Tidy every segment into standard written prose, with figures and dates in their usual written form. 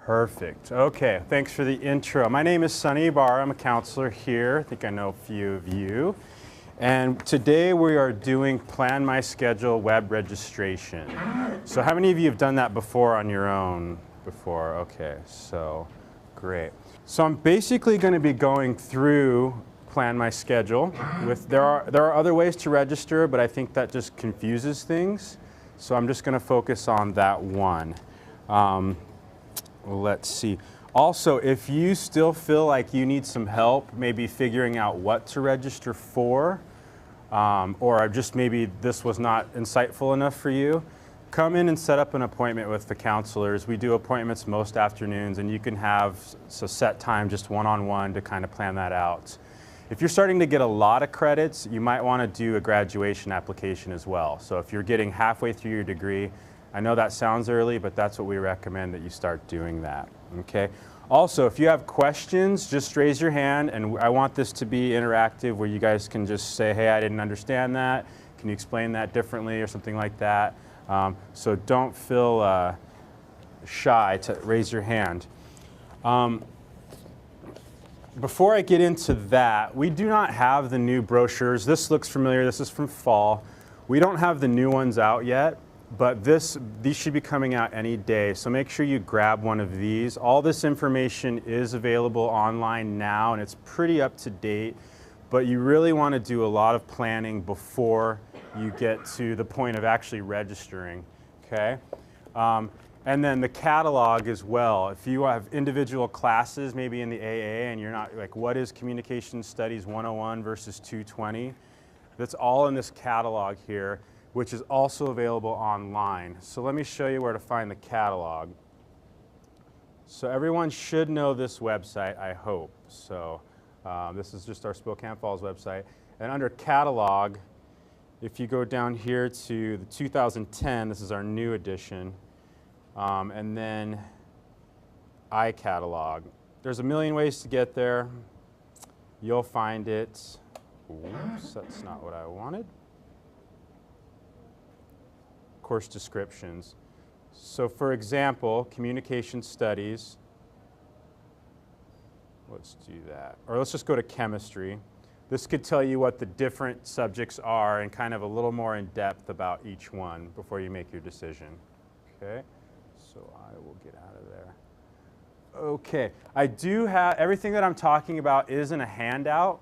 Perfect. Okay, thanks for the intro. My name is Sunny Barr. I'm a counselor here. I think I know a few of you. And today we are doing Plan My Schedule web registration. So how many of you have done that before on your own before? Okay, so great. So I'm basically going to be going through Plan My Schedule. There are other ways to register, but I think that just confuses things. So I'm just going to focus on that one. Let's see. Also, if you still feel like you need some help, maybe figuring out what to register for, or just maybe this was not insightful enough for you, come in and set up an appointment with the counselors. We do appointments most afternoons, and you can have set time just one-on-one to kind of plan that out. If you're starting to get a lot of credits, you might want to do a graduation application as well. So if you're getting halfway through your degree, I know that sounds early, but that's what we recommend, that you start doing that, okay? Also, if you have questions, just raise your hand, and I want this to be interactive where you guys can just say, hey, I didn't understand that. Can you explain that differently or something like that? So don't feel shy to raise your hand. Before I get into that, we do not have the new brochures. This looks familiar. This is from fall. We don't have the new ones out yet. But these should be coming out any day, so make sure you grab one of these. All this information is available online now, and it's pretty up to date, but you really want to do a lot of planning before you get to the point of actually registering, okay? And then the catalog as well. If you have individual classes, maybe in the AA, and you're not like, what is Communication Studies 101 versus 220? That's all in this catalog here, which is also available online. So let me show you where to find the catalog. So everyone should know this website, I hope. So this is just our Spokane Falls website. And under catalog, if you go down here to the 2010, this is our new edition, and then iCatalog. There's a million ways to get there. You'll find it. Oops, that's not what I wanted. Course descriptions. So for example, communication studies, let's do that. Or let's just go to chemistry. This could tell you what the different subjects are and kind of a little more in depth about each one before you make your decision. Okay, so I will get out of there. Okay, I do have, everything that I'm talking about is in a handout,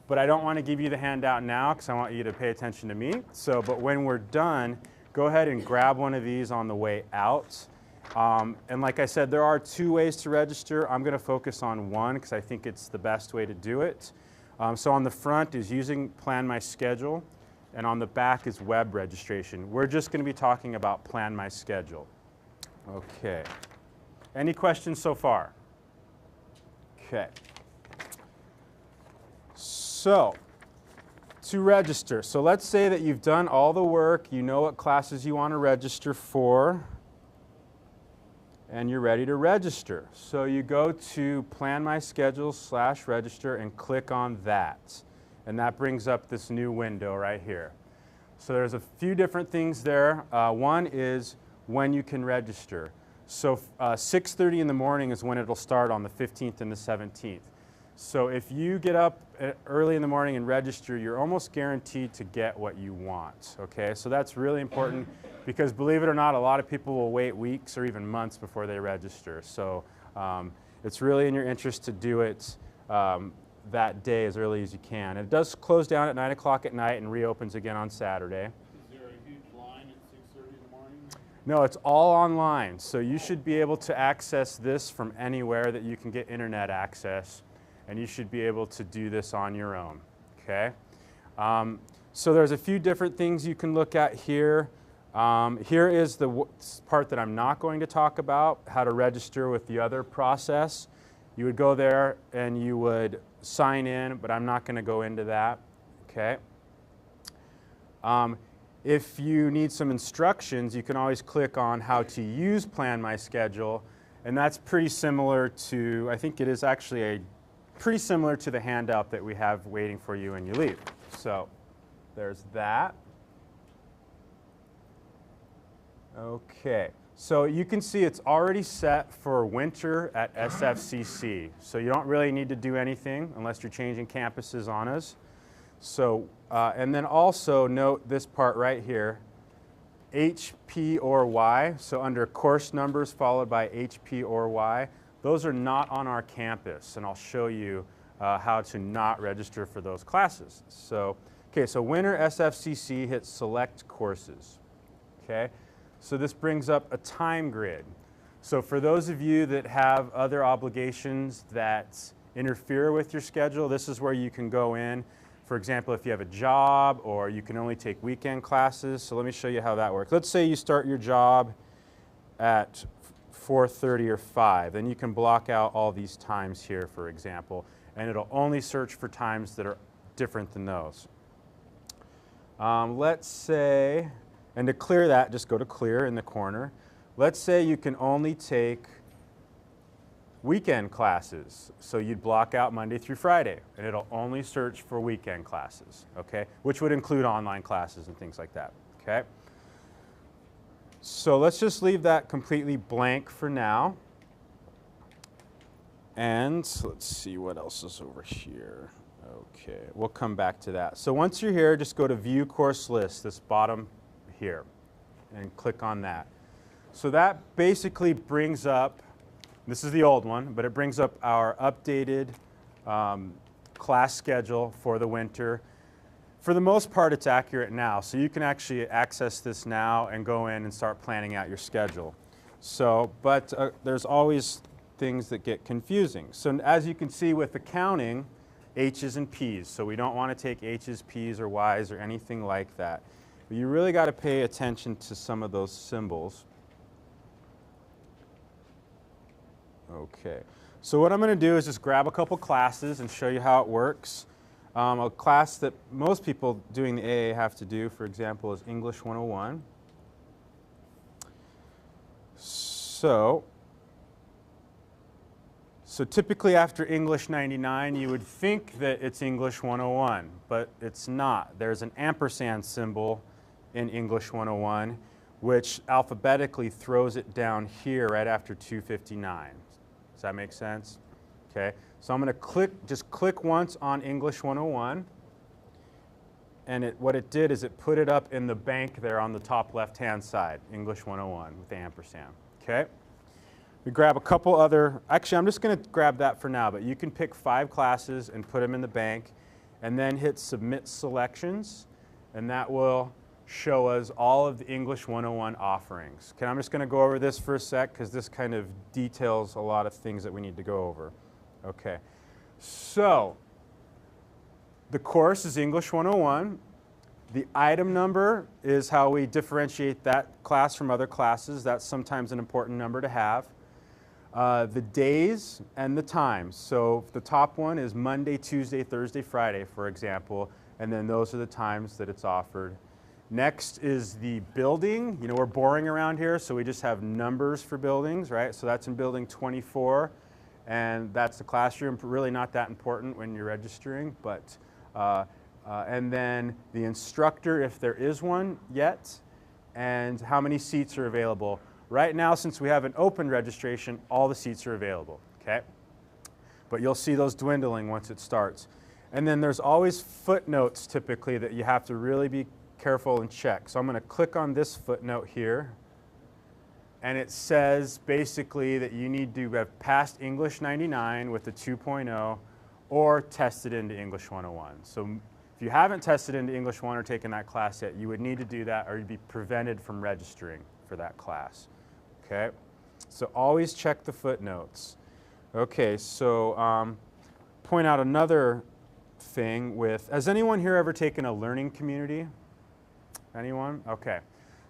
but I don't want to give you the handout now because I want you to pay attention to me. So, but when we're done, go ahead and grab one of these on the way out. And like I said, there are two ways to register. I'm going to focus on one because I think it's the best way to do it. So on the front is using Plan My Schedule, and on the back is web registration. We're just going to be talking about Plan My Schedule. Okay. Any questions so far? Okay. So, to register. So let's say that you've done all the work, you know what classes you want to register for, and you're ready to register. So you go to Plan My Schedule /register and click on that. And that brings up this new window right here. So there's a few different things there. One is when you can register. So 6:30 in the morning is when it'll start on the 15th and the 17th. So if you get up early in the morning and register, you're almost guaranteed to get what you want, okay? So that's really important because, believe it or not, a lot of people will wait weeks or even months before they register. So it's really in your interest to do it that day as early as you can. It does close down at 9 o'clock at night and reopens again on Saturday. Is there a huge line at 6:30 in the morning? No, it's all online. So you should be able to access this from anywhere that you can get internet access. And you should be able to do this on your own, okay? So there's a few different things you can look at here. Here is the part that I'm not going to talk about, how to register with the other process. You would go there and you would sign in, but I'm not going to go into that, okay? If you need some instructions, you can always click on how to use Plan My Schedule, and that's pretty similar to, I think it is actually pretty similar to the handout that we have waiting for you when you leave. So there's that. Okay, So you can see it's already set for winter at SFCC. So you don't really need to do anything unless you're changing campuses on us. So, and then also note this part right here, H, P, or Y. So under course numbers followed by H, P, or Y, those are not on our campus. And I'll show you how to not register for those classes. So, okay, so winter SFCC hits select courses, okay? So this brings up a time grid. So for those of you that have other obligations that interfere with your schedule, this is where you can go in. For example, if you have a job or you can only take weekend classes. So let me show you how that works. Let's say you start your job at 4:30 or 5. Then you can block out all these times here, for example, and it'll only search for times that are different than those. Let's say, and to clear that, just go to clear in the corner. Let's say you can only take weekend classes. So you'd block out Monday through Friday, and it'll only search for weekend classes, okay? Which would include online classes and things like that, okay? So let's just leave that completely blank for now. And let's see what else is over here. Okay, we'll come back to that. So once you're here, just go to View Course List, this bottom here, and click on that. So that basically brings up, this is the old one, but it brings up our updated class schedule for the winter. For the most part, it's accurate now, so you can actually access this now and go in and start planning out your schedule. So, but there's always things that get confusing. So as you can see with accounting, H's and P's. So we don't want to take H's, P's, or Y's or anything like that. But you really got to pay attention to some of those symbols. Okay, so what I'm going to do is just grab a couple classes and show you how it works. A class that most people doing the AA have to do, for example, is English 101. So typically after English 99, you would think that it's English 101, but it's not. There's an ampersand symbol in English 101, which alphabetically throws it down here right after 259. Does that make sense? Okay, so I'm going to just click once on English 101, and what it did is it put it up in the bank there on the top left-hand side, English 101 with the ampersand. Okay, we grab a couple other, actually I'm just going to grab that for now, but you can pick 5 classes and put them in the bank, and then hit Submit Selections, and that will show us all of the English 101 offerings. Okay, I'm just going to go over this for a sec because this kind of details a lot of things that we need to go over. Okay, so the course is English 101. The item number is how we differentiate that class from other classes. That's sometimes an important number to have. The days and the times. So the top one is Monday, Tuesday, Thursday, Friday, for example, and then those are the times that it's offered. Next is the building. You know, we're boring around here, so we just have numbers for buildings, right? So that's in building 24, and that's the classroom. Really not that important when you're registering, but and then the instructor, if there is one yet, and how many seats are available. Right now, since we have an open registration, all the seats are available, okay? But you'll see those dwindling once it starts. And then there's always footnotes typically that you have to really be careful and check. So I'm going to click on this footnote here, and it says basically that you need to have passed English 99 with a 2.0 or tested into English 101. So if you haven't tested into English 1 or taken that class yet, you would need to do that or you'd be prevented from registering for that class. Okay, so always check the footnotes. Okay, so point out another thing with, has anyone here ever taken a learning community? Anyone? Okay.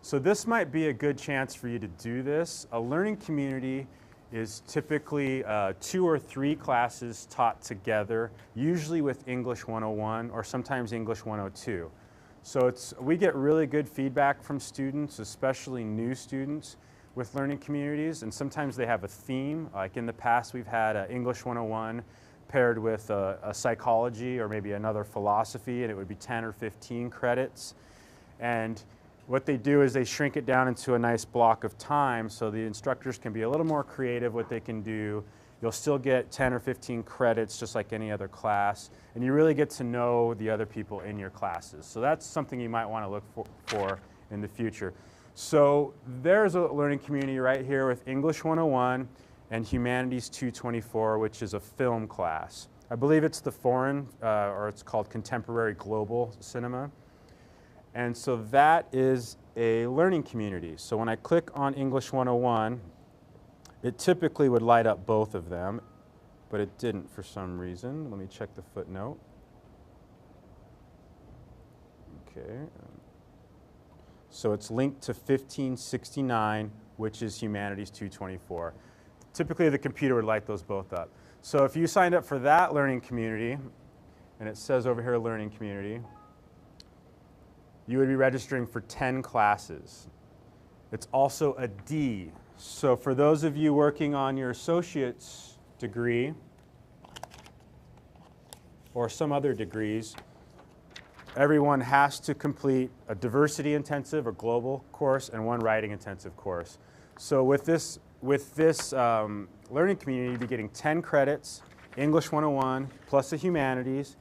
So this might be a good chance for you to do this. A learning community is typically 2 or 3 classes taught together, usually with English 101 or sometimes English 102. So we get really good feedback from students, especially new students, with learning communities, and sometimes they have a theme. Like in the past, we've had English 101 paired with a psychology or maybe another philosophy, and it would be 10 or 15 credits. And what they do is they shrink it down into a nice block of time so the instructors can be a little more creative what they can do. You'll still get 10 or 15 credits just like any other class, and you really get to know the other people in your classes. So that's something you might want to look for in the future. So there's a learning community right here with English 101 and Humanities 224, which is a film class. I believe it's the foreign, or it's called Contemporary Global Cinema. And so that is a learning community. So when I click on English 101, it typically would light up both of them, but it didn't for some reason. Let me check the footnote. Okay. So it's linked to 1569, which is Humanities 224. Typically the computer would light those both up. So if you signed up for that learning community, and it says over here learning community, you would be registering for 10 classes. It's also a D. So for those of you working on your associate's degree or some other degrees, everyone has to complete a diversity intensive or global course and one writing intensive course. So with this learning community, you'll be getting 10 credits, English 101, plus a humanities,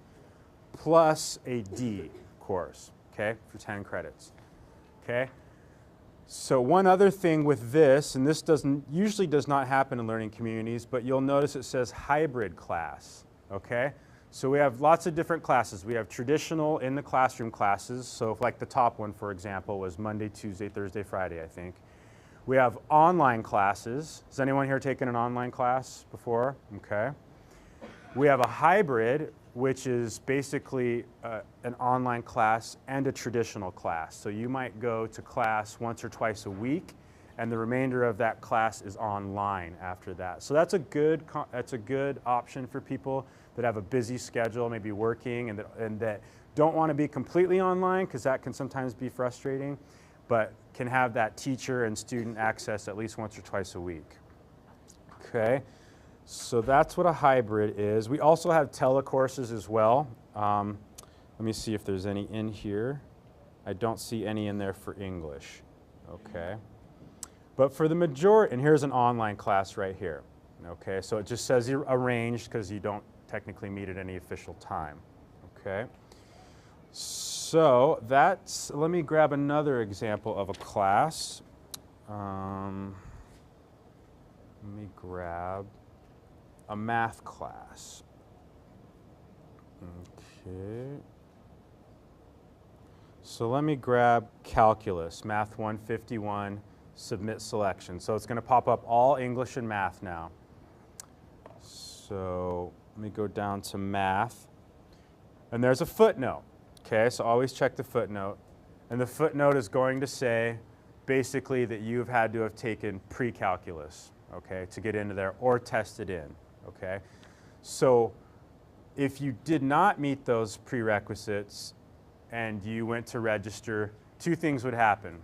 plus a D course, okay, for 10 credits, okay? So one other thing with this, and this usually does not happen in learning communities, but you'll notice it says hybrid class, okay? So we have lots of different classes. We have traditional in the classroom classes, so if like the top one, for example, was Monday, Tuesday, Thursday, Friday, I think. We have online classes. Has anyone here taken an online class before? Okay. We have a hybrid, which is basically an online class and a traditional class. So you might go to class once or twice a week, and the remainder of that class is online after that. So that's a good option for people that have a busy schedule, maybe working, and that don't want to be completely online, because that can sometimes be frustrating, but can have that teacher and student access at least once or twice a week. Okay. So that's what a hybrid is. We also have telecourses as well. Let me see if there's any in here. I don't see any in there for English. Okay. But for the majority, and here's an online class right here. Okay, so it just says you're arranged because you don't technically meet at any official time. Okay. So that's, let me grab another example of a class. Let me grab a math class. Okay. So let me grab calculus, math 151, submit selection. So it's going to pop up all English and math now. So let me go down to math. And there's a footnote. Okay, so always check the footnote. And the footnote is going to say basically that you've had to have taken pre-calculus, okay, to get into there, or tested in. Okay, so if you did not meet those prerequisites and you went to register, two things would happen.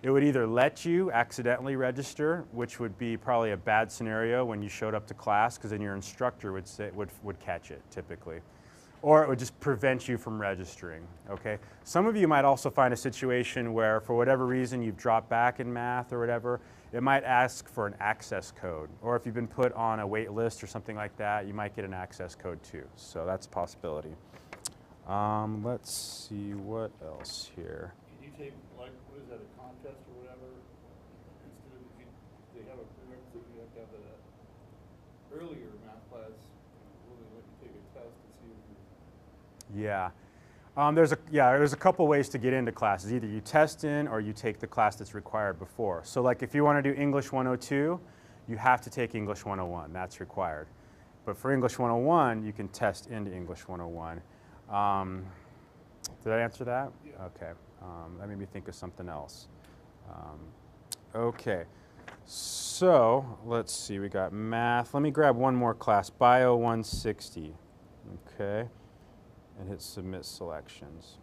It would either let you accidentally register, which would be probably a bad scenario when you showed up to class, because then your instructor would catch it typically, or it would just prevent you from registering. Okay, some of you might also find a situation where for whatever reason you've dropped back in math or whatever. It might ask for an access code, or if you've been put on a wait list or something like that, you might get an access code too. So that's a possibility. Let's see what else here. Can you take, like, what is that, a contest or whatever? Instead of, if they have a prerequisite, you have to have that earlier math class, will they let you take a test to see if you're... Yeah. There's a couple ways to get into classes. Either you test in or you take the class that's required before. So like if you want to do English 102, you have to take English 101. That's required. But for English 101, you can test into English 101. Did I answer that? Yeah. Okay. That made me think of something else. Okay. So let's see. We got math. Let me grab one more class. Bio 160. Okay. And hit submit selections.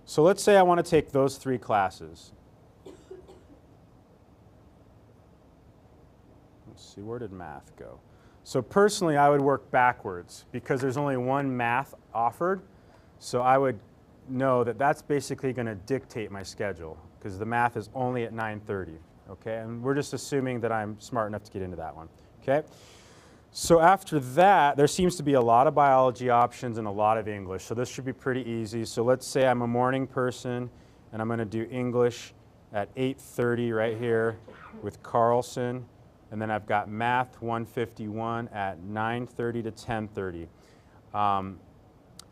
So let's say I want to take those three classes. Let's see, where did math go? So personally, I would work backwards because there's only one math offered. So I would know that that's basically going to dictate my schedule because the math is only at 9:30, okay? And we're just assuming that I'm smart enough to get into that one, okay? So after that, there seems to be a lot of biology options and a lot of English, so this should be pretty easy. So let's say I'm a morning person and I'm going to do English at 8:30 right here with Carlson, and then I've got Math 151 at 9:30 to 10:30.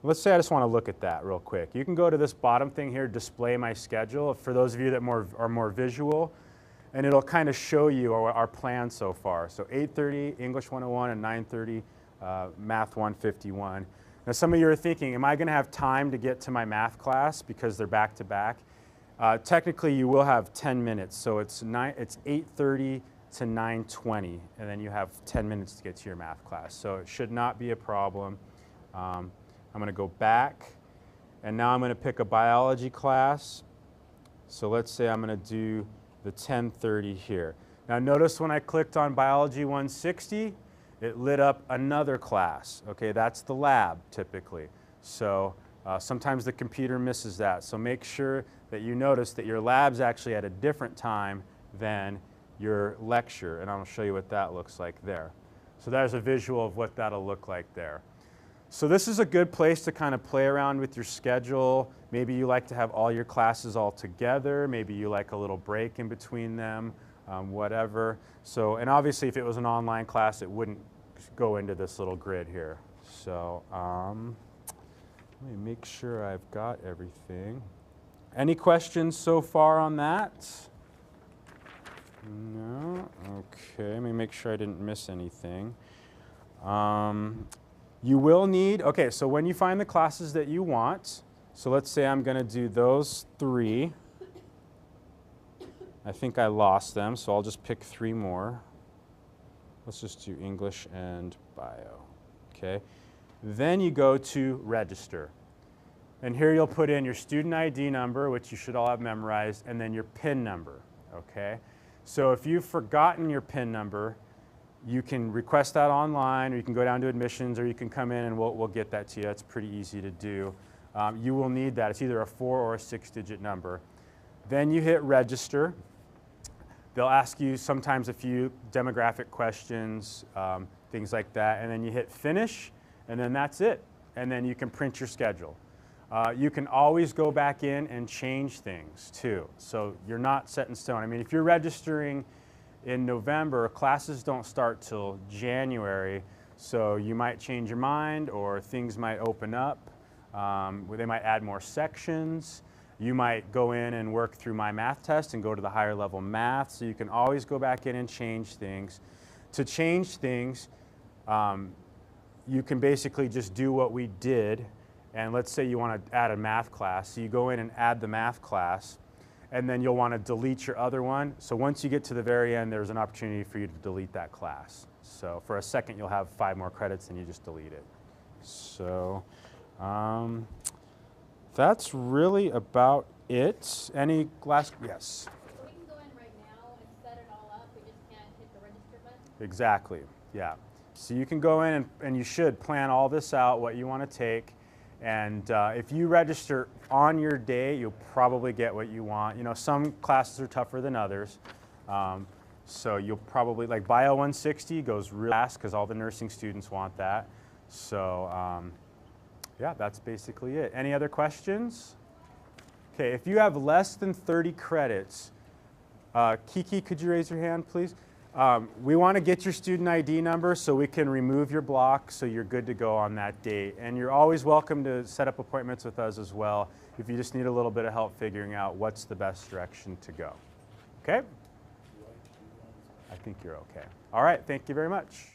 Let's say I just want to look at that real quick. You can go to this bottom thing here, display my schedule, for those of you that are more visual, and it'll kind of show you our plan so far. So 8:30 English 101 and 9:30 Math 151. Now some of you are thinking, am I going to have time to get to my math class because they're back to back? Technically you will have 10 minutes, so it's 8:30 to 9:20, and then you have 10 minutes to get to your math class. So it should not be a problem. I'm going to go back, and now I'm going to pick a biology class. So let's say I'm going to do the 10:30 here. Now notice when I clicked on Biology 160, it lit up another class. Okay, that's the lab typically. So sometimes the computer misses that. So make sure that you notice that your lab's actually at a different time than your lecture, and I'll show you what that looks like there. So there's a visual of what that'll look like there. So this is a good place to kind of play around with your schedule. Maybe you like to have all your classes all together. Maybe you like a little break in between them, whatever. So, and obviously if it was an online class, it wouldn't go into this little grid here. So let me make sure I've got everything. Any questions so far on that? No? Okay, let me make sure I didn't miss anything. You will need, okay, so when you find the classes that you want, so let's say I'm going to do those 3. I think I lost them, so I'll just pick 3 more. Let's just do English and Bio, okay? Then you go to Register. And here you'll put in your student ID number, which you should all have memorized, and then your PIN number, okay? So if you've forgotten your PIN number, you can request that online, or you can go down to admissions, or you can come in and we'll get that to you. It's pretty easy to do. You will need that. It's either a 4 or a 6-digit number. Then you hit register. They'll ask you sometimes a few demographic questions, things like that, and then you hit finish, and then that's it. And then you can print your schedule. You can always go back in and change things too. So you're not set in stone. I mean, if you're registering in November, classes don't start till January, so you might change your mind, or things might open up. They might add more sections. You might go in and work through My Math Test and go to the higher level math, so you can always go back in and change things. To change things, you can basically just do what we did, and let's say you want to add a math class, so you go in and add the math class, and then you'll want to delete your other one. So once you get to the very end, there's an opportunity for you to delete that class. So for a second, you'll have 5 more credits and you just delete it. So that's really about it. Any last, yes? So we can go in right now and set it all up, we just can't hit the register button? Exactly, yeah. So you can go in and you should plan all this out, what you want to take. And if you register on your day, you'll probably get what you want. You know, some classes are tougher than others. So you'll probably, like Bio 160 goes real fast because all the nursing students want that. So yeah, that's basically it. Any other questions? Okay, if you have less than 30 credits, Kiki, could you raise your hand, please? We want to get your student ID number so we can remove your block so you're good to go on that date. And you're always welcome to set up appointments with us as well if you just need a little bit of help figuring out what's the best direction to go. Okay? I think you're okay. All right, thank you very much.